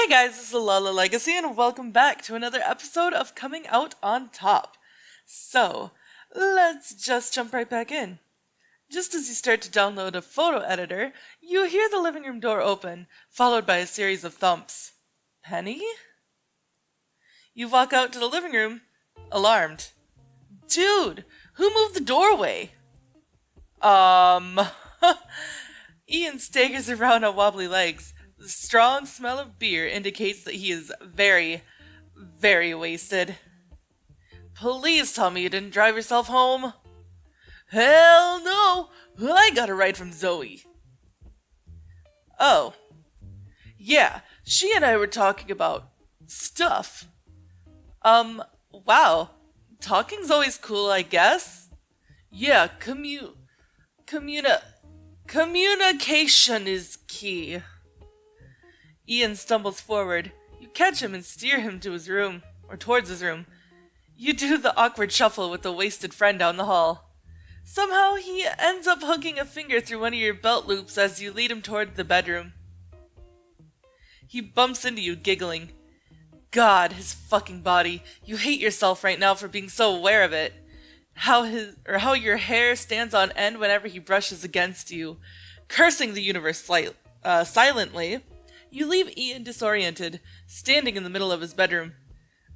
Hey guys, this is Lala Legacy and welcome back to another episode of Coming Out on Top. So, let's just jump right back in. Just as you start to download a photo editor, you hear the living room door open, followed by a series of thumps. Penny? You walk out to the living room, alarmed. Dude, who moved the doorway? Ian staggers around on wobbly legs. The strong smell of beer indicates that he is very, very wasted. Please tell me you didn't drive yourself home. Hell no! I got a ride from Zoe. Oh. Yeah, she and I were talking about stuff. Wow. Talking's always cool, I guess. Yeah, communication is key. Ian stumbles forward. You catch him and steer him to his room, or towards his room. You do the awkward shuffle with the wasted friend down the hall. Somehow he ends up hooking a finger through one of your belt loops as you lead him toward the bedroom. He bumps into you, giggling. God, his fucking body. You hate yourself right now for being so aware of it. How your hair stands on end whenever he brushes against you. Cursing the universe silently, you leave Ian disoriented, standing in the middle of his bedroom.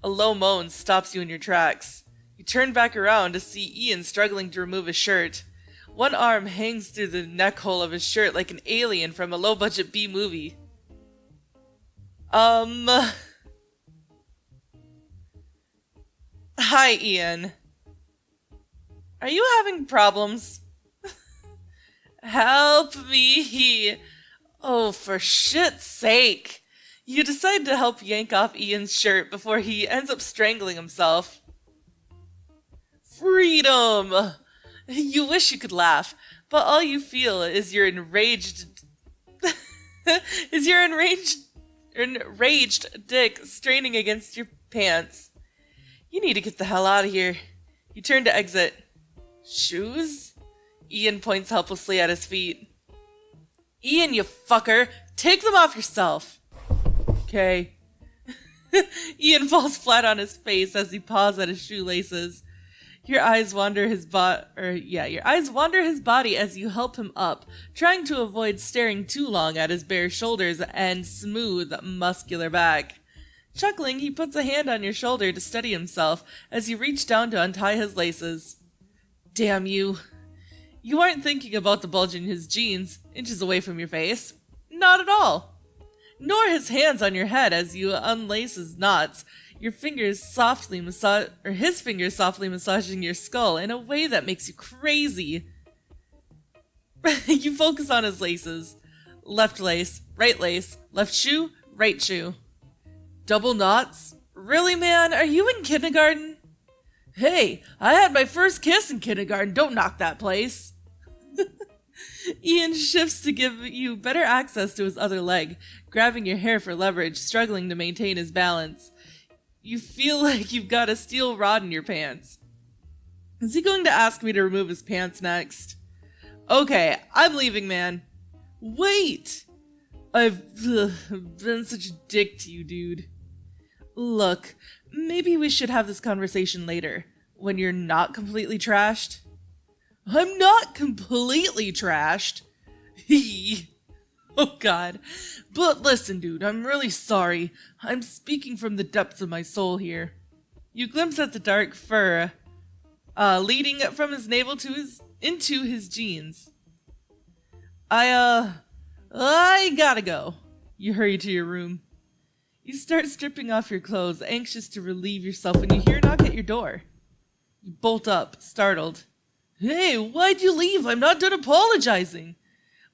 A low moan stops you in your tracks. You turn back around to see Ian struggling to remove his shirt. One arm hangs through the neck hole of his shirt like an alien from a low-budget B movie. Hi, Ian. Are you having problems? Help me! Oh, for shit's sake! You decide to help yank off Ian's shirt before he ends up strangling himself. Freedom! You wish you could laugh, but all you feel is your enraged dick straining against your pants. You need to get the hell out of here. You turn to exit. Shoes? Ian points helplessly at his feet. Ian, you fucker! Take them off yourself! Okay. Ian falls flat on his face as he paws at his shoelaces. Your eyes wander his body as you help him up, trying to avoid staring too long at his bare shoulders and smooth, muscular back. Chuckling, he puts a hand on your shoulder to steady himself as you reach down to untie his laces. Damn you. You aren't thinking about the bulge in his jeans, inches away from your face. Not at all. Nor his hands on your head as you unlace his knots, his fingers softly massaging your skull in a way that makes you crazy. You focus on his laces. Left lace, left shoe, right shoe. Double knots? Really, man? Are you in kindergarten? Hey, I had my first kiss in kindergarten. Don't knock that place. Ian shifts to give you better access to his other leg, grabbing your hair for leverage, struggling to maintain his balance. You feel like you've got a steel rod in your pants. Is he going to ask me to remove his pants next? Okay, I'm leaving, man. Wait! I've been such a dick to you, dude. Look, maybe we should have this conversation later, when you're not completely trashed. I'm not completely trashed. Oh god. But listen, dude, I'm really sorry. I'm speaking from the depths of my soul here. You glimpse at the dark fur, leading from his navel into his jeans. I gotta go. You hurry to your room. You start stripping off your clothes, anxious to relieve yourself when you hear a knock at your door. You bolt up, startled. Hey, why'd you leave? I'm not done apologizing.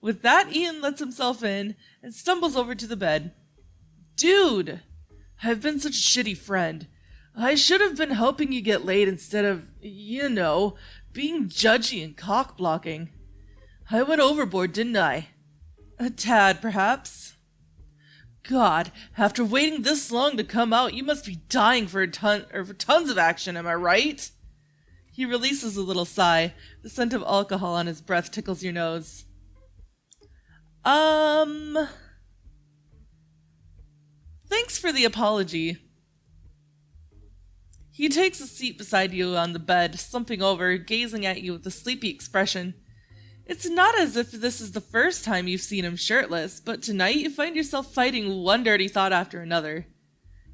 With that, Ian lets himself in and stumbles over to the bed. Dude, I've been such a shitty friend. I should have been helping you get laid instead of, being judgy and cock-blocking. I went overboard, didn't I? A tad, perhaps. God, after waiting this long to come out, you must be dying for tons of action, am I right? He releases a little sigh. The scent of alcohol on his breath tickles your nose. Thanks for the apology. He takes a seat beside you on the bed, slumping over, gazing at you with a sleepy expression. It's not as if this is the first time you've seen him shirtless, but tonight you find yourself fighting one dirty thought after another.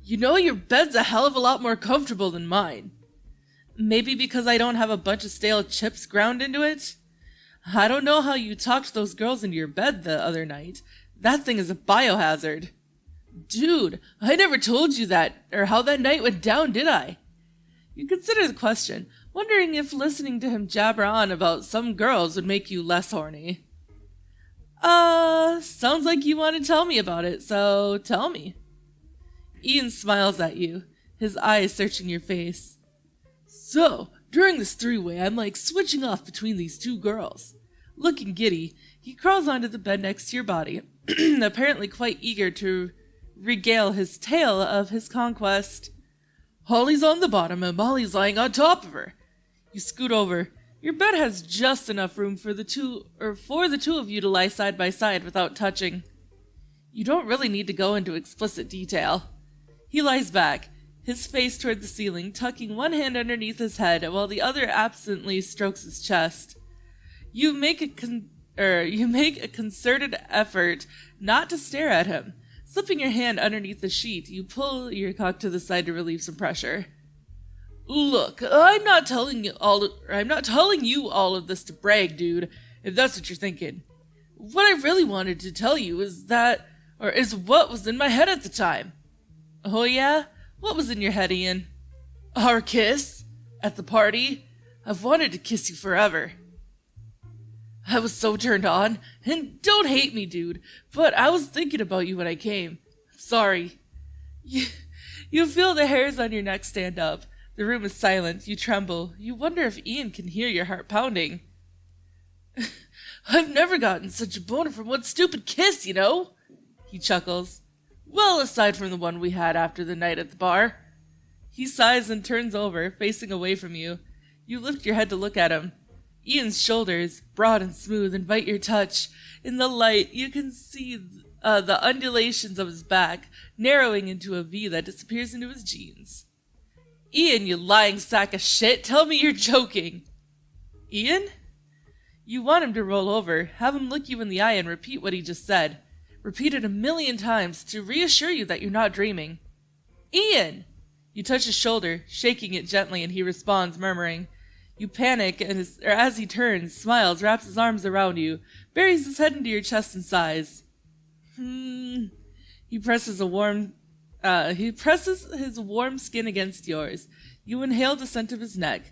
You know your bed's a hell of a lot more comfortable than mine. Maybe because I don't have a bunch of stale chips ground into it? I don't know how you talked those girls into your bed the other night. That thing is a biohazard. Dude, I never told you that, or how that night went down, did I? You consider the question, wondering if listening to him jabber on about some girls would make you less horny. Sounds like you want to tell me about it, so tell me. Ian smiles at you, his eyes searching your face. So, during this three-way, I'm like switching off between these two girls. Looking giddy, he crawls onto the bed next to your body, apparently quite eager to regale his tale of his conquest. Holly's on the bottom and Molly's lying on top of her. You scoot over. Your bed has just enough room for the two of you to lie side by side without touching. You don't really need to go into explicit detail. He lies back, his face toward the ceiling, tucking one hand underneath his head while the other absently strokes his chest. You make a concerted effort not to stare at him. Slipping your hand underneath the sheet, you pull your cock to the side to relieve some pressure. Look, I'm not telling you all of this to brag, dude, if that's what you're thinking. What I really wanted to tell you is what was in my head at the time. Oh yeah? What was in your head, Ian? Our kiss? At the party? I've wanted to kiss you forever. I was so turned on, and don't hate me, dude, but I was thinking about you when I came. I'm sorry. You feel the hairs on your neck stand up. The room is silent. You tremble. You wonder if Ian can hear your heart pounding. I've never gotten such a boner from one stupid kiss, you know? He chuckles. Well, aside from the one we had after the night at the bar. He sighs and turns over, facing away from you. You lift your head to look at him. Ian's shoulders, broad and smooth, invite your touch. In the light, you can see the undulations of his back, narrowing into a V that disappears into his jeans. Ian, you lying sack of shit, tell me you're joking. Ian? You want him to roll over, have him look you in the eye and repeat what he just said. Repeat it 1,000,000 times to reassure you that you're not dreaming. Ian! You touch his shoulder, shaking it gently, and he responds, murmuring. You panic, and as he turns, smiles, wraps his arms around you, buries his head into your chest and sighs. He presses his warm skin against yours. You inhale the scent of his neck.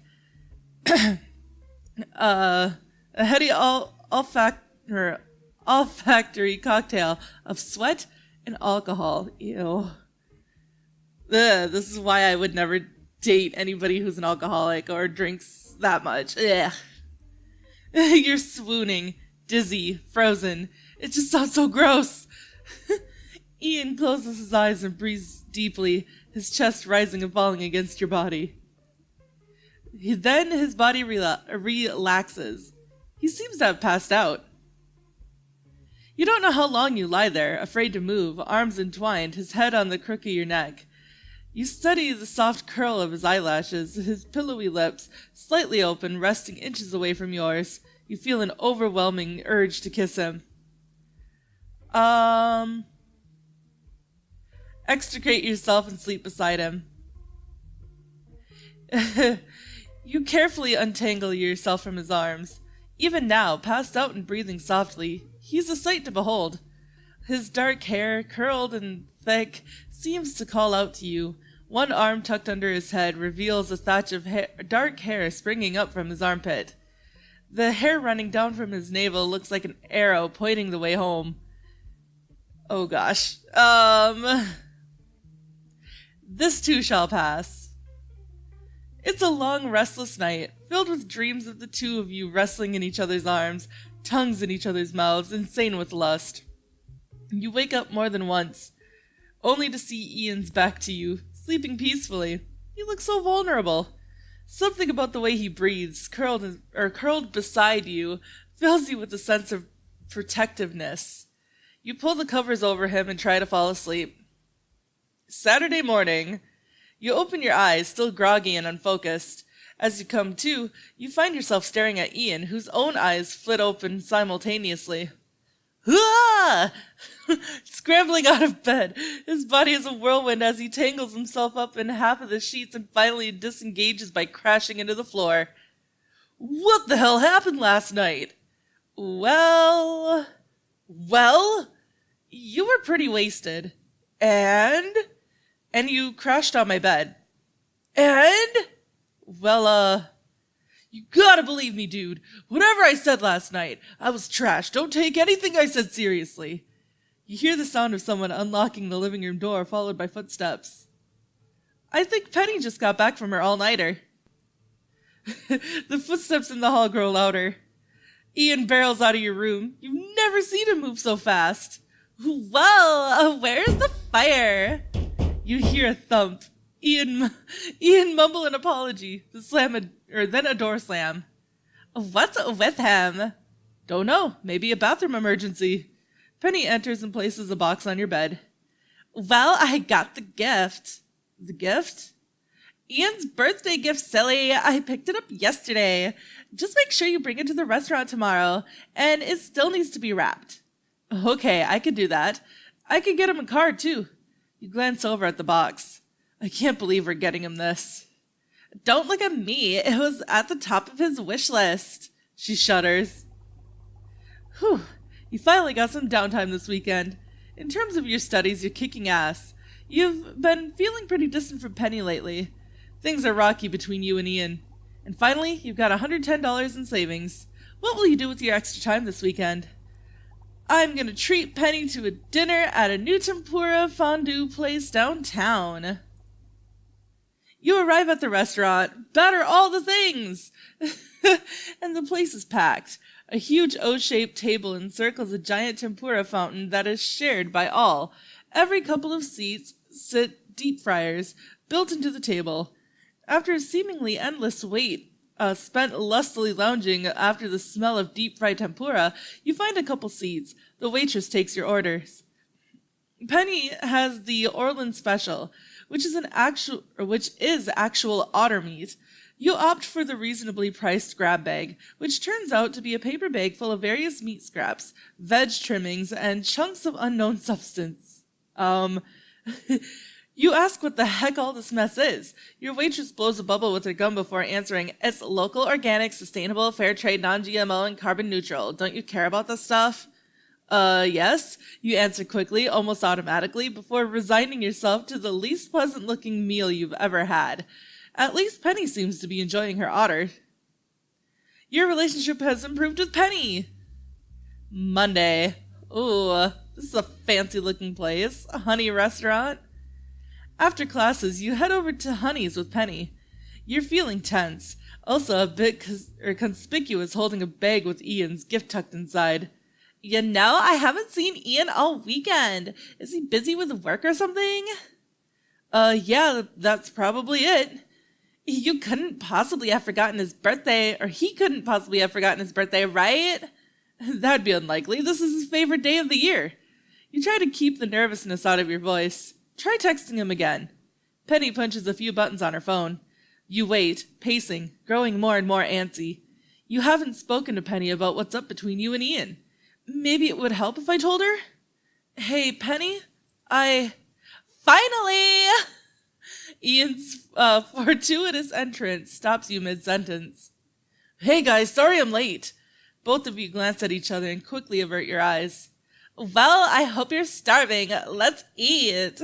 A heady olfactory cocktail of sweat and alcohol. Ew. Ugh, this is why I would never date anybody who's an alcoholic or drinks that much. Ugh. You're swooning, dizzy, frozen. It just sounds so gross. Ian closes his eyes and breathes deeply, his chest rising and falling against your body. Then his body relaxes. He seems to have passed out. You don't know how long you lie there, afraid to move, arms entwined, his head on the crook of your neck. You study the soft curl of his eyelashes, his pillowy lips, slightly open, resting inches away from yours. You feel an overwhelming urge to kiss him. Extricate yourself and sleep beside him. You carefully untangle yourself from his arms. Even now, passed out and breathing softly, he's a sight to behold. His dark hair, curled and thick, seems to call out to you. One arm tucked under his head reveals a thatch of dark hair springing up from his armpit. The hair running down from his navel looks like an arrow pointing the way home. Oh gosh. This too shall pass. It's a long, restless night, filled with dreams of the two of you wrestling in each other's arms, tongues in each other's mouths, insane with lust. You wake up more than once, only to see Ian's back to you, sleeping peacefully. He looks so vulnerable. Something about the way he breathes, curled beside you, fills you with a sense of protectiveness. You pull the covers over him and try to fall asleep. Saturday morning. You open your eyes, still groggy and unfocused. As you come to, you find yourself staring at Ian, whose own eyes flit open simultaneously. Ah! Scrambling out of bed, his body is a whirlwind as he tangles himself up in half of the sheets and finally disengages by crashing into the floor. What the hell happened last night? Well, you were pretty wasted. And you crashed on my bed. And? Well, you gotta believe me, dude. Whatever I said last night, I was trash. Don't take anything I said seriously. You hear the sound of someone unlocking the living room door, followed by footsteps. I think Penny just got back from her all-nighter. The footsteps in the hall grow louder. Ian barrels out of your room. You've never seen him move so fast. Well, where's the fire? You hear a thump. Ian mumble an apology, then a door slam. What's with him? Don't know. Maybe a bathroom emergency. Penny enters and places a box on your bed. Well, I got the gift. The gift? Ian's birthday gift, silly. I picked it up yesterday. Just make sure you bring it to the restaurant tomorrow, and it still needs to be wrapped. Okay, I can do that. I can get him a card, too. You glance over at the box. I can't believe we're getting him this. Don't look at me. It was at the top of his wish list. She shudders. Whew. You finally got some downtime this weekend. In terms of your studies, you're kicking ass. You've been feeling pretty distant from Penny lately. Things are rocky between you and Ian. And finally, you've got $110 in savings. What will you do with your extra time this weekend? I'm gonna treat Penny to a dinner at a new tempura fondue place downtown. You arrive at the restaurant, batter all the things, and the place is packed. A huge O-shaped table encircles a giant tempura fountain that is shared by all. Every couple of seats sit deep fryers built into the table. After a seemingly endless wait, spent lustily lounging after the smell of deep-fried tempura, you find a couple seats. The waitress takes your orders. Penny has the Orland Special, which is actual otter meat. You opt for the reasonably priced grab bag, which turns out to be a paper bag full of various meat scraps, veg trimmings, and chunks of unknown substance. You ask what the heck all this mess is. Your waitress blows a bubble with her gum before answering, It's local, organic, sustainable, fair trade, non-GMO, and carbon neutral. Don't you care about this stuff? Yes, you answer quickly, almost automatically, before resigning yourself to the least pleasant-looking meal you've ever had. At least Penny seems to be enjoying her otter. Your relationship has improved with Penny. Monday. Ooh, this is a fancy-looking place. A Honey restaurant. After classes, you head over to Honey's with Penny. You're feeling tense, also a bit conspicuous holding a bag with Ian's gift tucked inside. You know, I haven't seen Ian all weekend. Is he busy with work or something? Yeah, that's probably it. You couldn't possibly have forgotten his birthday, or he couldn't possibly have forgotten his birthday, right? That'd be unlikely. This is his favorite day of the year. You try to keep the nervousness out of your voice. Try texting him again. Penny punches a few buttons on her phone. You wait, pacing, growing more and more antsy. You haven't spoken to Penny about what's up between you and Ian. Maybe it would help if I told her? Hey, Penny, Finally! Ian's fortuitous entrance stops you mid-sentence. Hey guys, sorry I'm late. Both of you glance at each other and quickly avert your eyes. Well, I hope you're starving. Let's eat.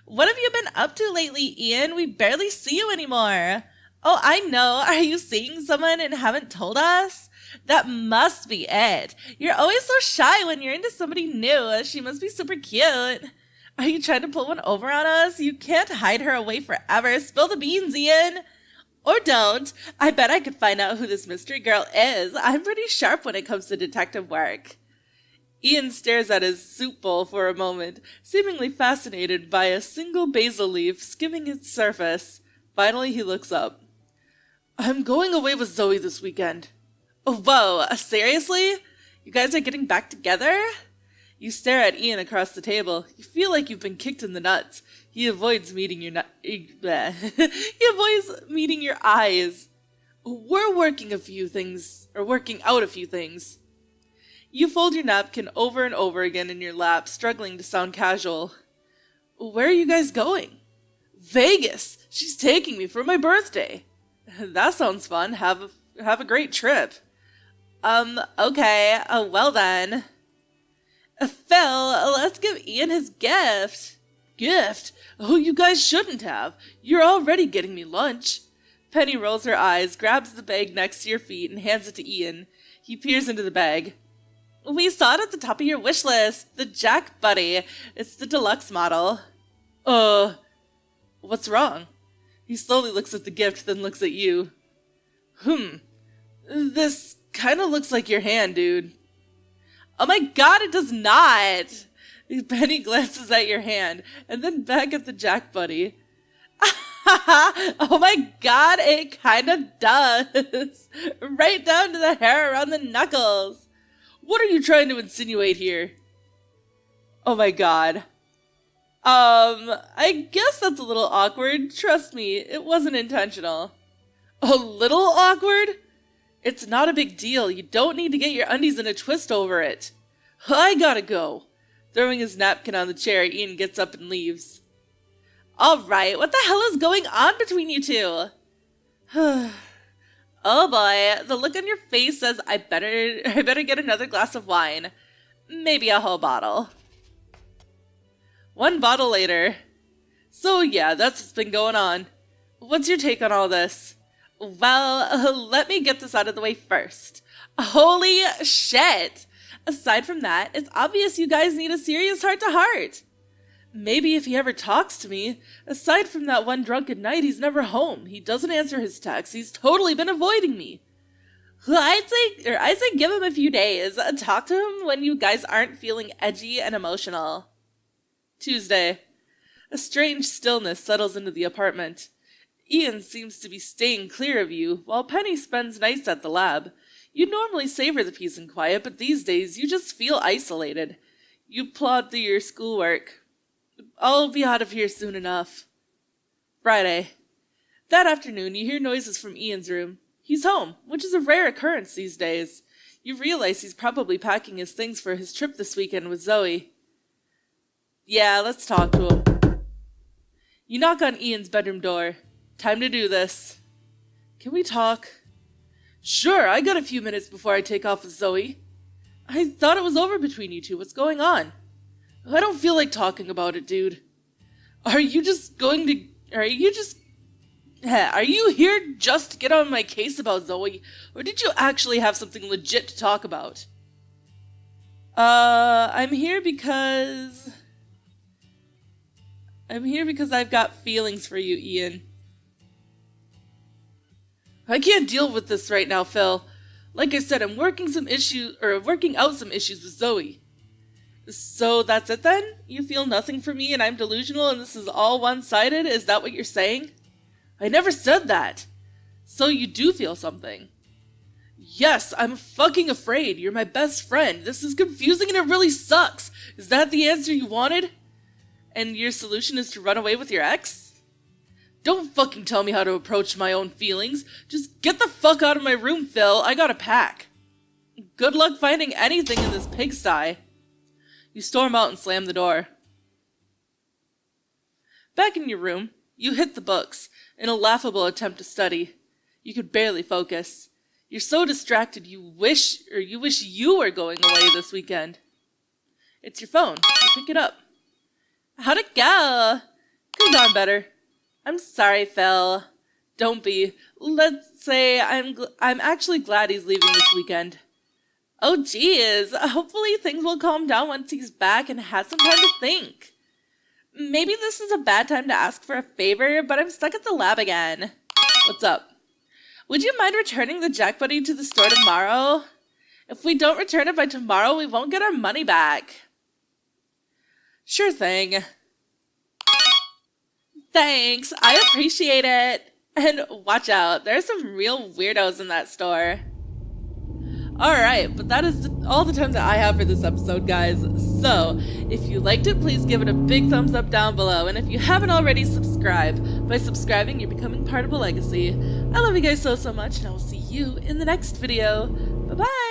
What have you been up to lately, Ian? We barely see you anymore. Oh, I know. Are you seeing someone and haven't told us? That must be it. You're always so shy when you're into somebody new. She must be super cute. Are you trying to pull one over on us? You can't hide her away forever. Spill the beans, Ian. Or don't. I bet I could find out who this mystery girl is. I'm pretty sharp when it comes to detective work. Ian stares at his soup bowl for a moment, seemingly fascinated by a single basil leaf skimming its surface. Finally, he looks up. I'm going away with Zoe this weekend. Oh, whoa, seriously? You guys are getting back together? You stare at Ian across the table. You feel like you've been kicked in the nuts. He avoids meeting your he avoids meeting your eyes. We're working out a few things. You fold your napkin over and over again in your lap, struggling to sound casual. Where are you guys going? Vegas. She's taking me for my birthday. That sounds fun. Have a great trip. Okay. Well then. Phil, let's give Ian his gift. Gift? Oh, you guys shouldn't have. You're already getting me lunch. Penny rolls her eyes, grabs the bag next to your feet, and hands it to Ian. He peers into the bag. We saw it at the top of your wish list. The Jack Buddy. It's the deluxe model. What's wrong? He slowly looks at the gift, then looks at you. This kinda looks like your hand, dude. Oh my god, it does not! Penny glances at your hand, and then back at the Jack Buddy. Oh my god, it kinda does! Right down to the hair around the knuckles! What are you trying to insinuate here? Oh my god. I guess that's a little awkward. Trust me, it wasn't intentional. A little awkward? It's not a big deal. You don't need to get your undies in a twist over it. I gotta go. Throwing his napkin on the chair, Ian gets up and leaves. Alright, what the hell is going on between you two? Oh boy, the look on your face says I better get another glass of wine. Maybe a whole bottle. One bottle later. So yeah, that's what's been going on. What's your take on all this? Well, let me get this out of the way first. Holy shit! Aside from that, it's obvious you guys need a serious heart-to-heart. Maybe if he ever talks to me. Aside from that one drunken night, he's never home. He doesn't answer his texts. He's totally been avoiding me. I'd say give him a few days. Talk to him when you guys aren't feeling edgy and emotional. Tuesday. A strange stillness settles into the apartment. Ian seems to be staying clear of you, while Penny spends nights at the lab. You normally savor the peace and quiet, but these days you just feel isolated. You plod through your schoolwork. I'll be out of here soon enough. Friday. That afternoon, you hear noises from Ian's room. He's home, which is a rare occurrence these days. You realize he's probably packing his things for his trip this weekend with Zoe. Yeah, let's talk to him. You knock on Ian's bedroom door. Time to do this. Can we talk? Sure, I got a few minutes before I take off with Zoe. I thought it was over between you two. What's going on? I don't feel like talking about it, dude. Are you here just to get on my case about Zoe? Or did you actually have something legit to talk about? I'm here because I've got feelings for you, Ian. I can't deal with this right now, Phil. Like I said, I'm working out some issues with Zoe. So that's it then? You feel nothing for me and I'm delusional and this is all one-sided? Is that what you're saying? I never said that. So you do feel something. Yes, I'm fucking afraid. You're my best friend. This is confusing and it really sucks. Is that the answer you wanted? And your solution is to run away with your ex? Don't fucking tell me how to approach my own feelings. Just get the fuck out of my room, Phil. I gotta pack. Good luck finding anything in this pigsty. You storm out and slam the door. Back in your room, you hit the books in a laughable attempt to study. You could barely focus. You're so distracted you wish you were going away this weekend. It's your phone. You pick it up. How'd it go? Could have gone better. I'm sorry, Phil. Don't be. Let's say I'm actually glad he's leaving this weekend. Oh, geez. Hopefully things will calm down once he's back and has some time to think. Maybe this is a bad time to ask for a favor, but I'm stuck at the lab again. What's up? Would you mind returning the Jack Buddy to the store tomorrow? If we don't return it by tomorrow, we won't get our money back. Sure thing. Thanks, I appreciate it. And watch out, there's some real weirdos in that store. Alright, but that is all the time that I have for this episode, guys. So, if you liked it, please give it a big thumbs up down below. And if you haven't already, subscribe. By subscribing, you're becoming part of a legacy. I love you guys so much, and I will see you in the next video. Bye-bye!